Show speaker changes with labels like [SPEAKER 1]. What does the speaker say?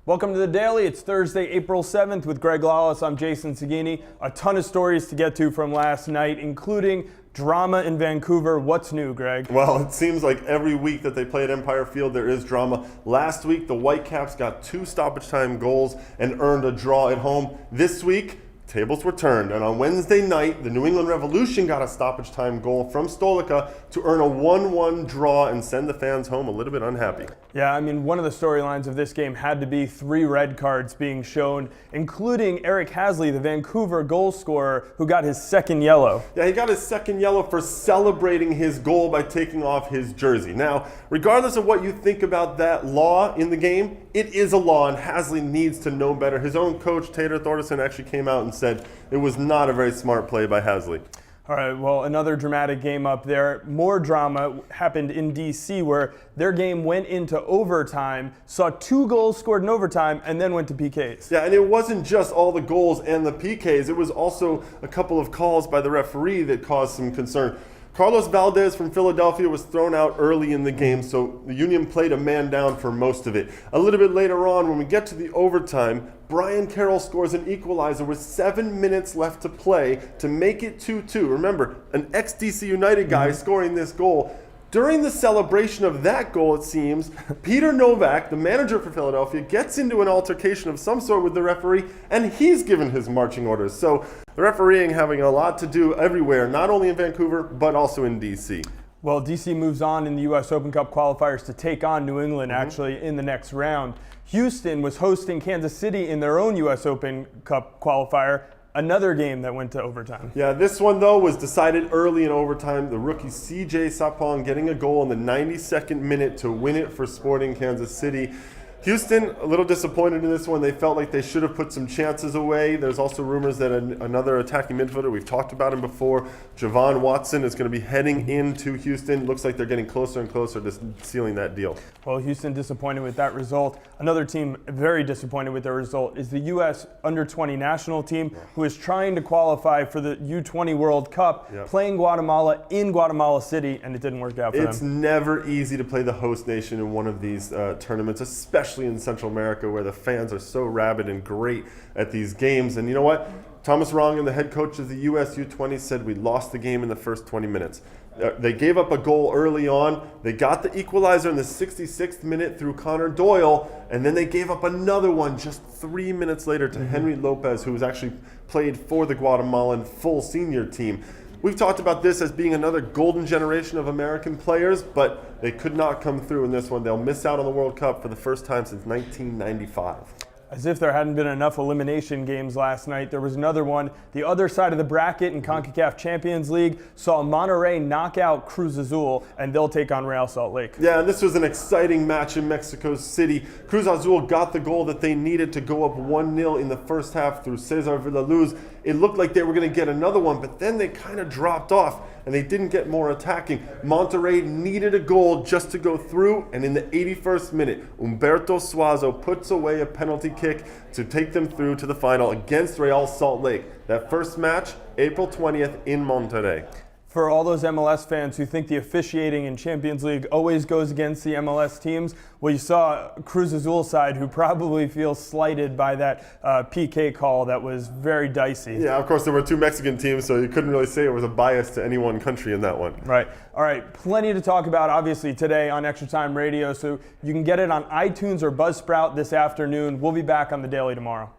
[SPEAKER 1] Welcome to the Daily. It's Thursday, April 7th with Greg Lawless. I'm Jason Seguini. A ton of stories to get to from last night, including drama in Vancouver. What's new, Greg?
[SPEAKER 2] Well, it seems like every week that they play at Empire Field, there is drama. Last week, the Whitecaps got 2 stoppage time goals and earned a draw at home. This week, tables were turned, and on Wednesday night, the New England Revolution got a stoppage time goal from Stolica to earn a 1-1 draw and send the fans home a little bit unhappy.
[SPEAKER 1] Yeah, I mean, one of the storylines of this game had to be 3 red cards being shown, including Eric Hasley, the Vancouver goal scorer, who got his second yellow.
[SPEAKER 2] Yeah, he got his second yellow for celebrating his goal by taking off his jersey. Now, regardless of what you think about that law in the game, it is a law, and Hasley needs to know better. His own coach, Tater Thordarson, actually came out and said it was not a very smart play by Hasley.
[SPEAKER 1] All right, well, another dramatic game up there. More drama happened in D.C. where their game went into overtime, saw 2 goals scored in overtime, and then went to PKs.
[SPEAKER 2] Yeah, and it wasn't just all the goals and the PKs. It was also a couple of calls by the referee that caused some concern. Carlos Valdez from Philadelphia was thrown out early in the game, so the Union played a man down for most of it. A little bit later on, when we get to the overtime, Brian Carroll scores an equalizer with 7 minutes left to play to make it 2-2. Remember, an ex-DC United guy scoring this goal. During the celebration of that goal, it seems, Peter Novak, the manager for Philadelphia, gets into an altercation of some sort with the referee, and he's given his marching orders. So the refereeing having a lot to do everywhere, not only in Vancouver, but also in D.C.
[SPEAKER 1] Well, D.C. moves on in the US Open Cup qualifiers to take on New England, actually, in the next round. Houston was hosting Kansas City in their own US Open Cup qualifier. Another game that went to overtime.
[SPEAKER 2] Yeah, this one, though, was decided early in overtime. The rookie C.J. Sapong getting a goal in the 92nd minute to win it for Sporting Kansas City. Houston, a little disappointed in this one. They felt like they should have put some chances away. There's also rumors that another attacking midfielder, we've talked about him before, Javon Watson, is going to be heading into Houston. Looks like they're getting closer and closer to sealing that deal.
[SPEAKER 1] Well, Houston disappointed with that result. Another team very disappointed with their result is the U.S. Under-20 national team, who is trying to qualify for the U20 World Cup, playing Guatemala in Guatemala City, and it didn't work out for them.
[SPEAKER 2] It's never easy to play the host nation in one of these tournaments, especially in Central America, where the fans are so rabid and great at these games. And you know what? Thomas Rongen, the head coach of the US U20s, said we lost the game in the first 20 minutes. They gave up a goal early on. They got the equalizer in the 66th minute through Connor Doyle, and then they gave up another one just 3 minutes later to Henry Lopez, who was actually played for the Guatemalan full senior team. We've talked about this as being another golden generation of American players, but they could not come through in this one. They'll miss out on the World Cup for the first time since 1995.
[SPEAKER 1] As if there hadn't been enough elimination games last night, there was another one. The other side of the bracket in CONCACAF Champions League saw Monterrey knock out Cruz Azul, and they'll take on Real Salt Lake.
[SPEAKER 2] Yeah, and this was an exciting match in Mexico City. Cruz Azul got the goal that they needed to go up 1-0 in the first half through Cesar Villaluz. It looked like they were going to get another one, but then they kind of dropped off, and they didn't get more attacking. Monterrey needed a goal just to go through, and in the 81st minute, Humberto Suazo puts away a penalty kick to take them through to the final against Real Salt Lake. That first match, April 20th in Monterrey.
[SPEAKER 1] For all those MLS fans who think the officiating in Champions League always goes against the MLS teams, well, you saw Cruz Azul side who probably feels slighted by that PK call that was very dicey.
[SPEAKER 2] Yeah, of course, there were 2 Mexican teams, so you couldn't really say it was a bias to any one country in that one.
[SPEAKER 1] Right. All right, plenty to talk about, obviously, today on Extra Time Radio, so you can get it on iTunes or Buzzsprout this afternoon. We'll be back on The Daily tomorrow.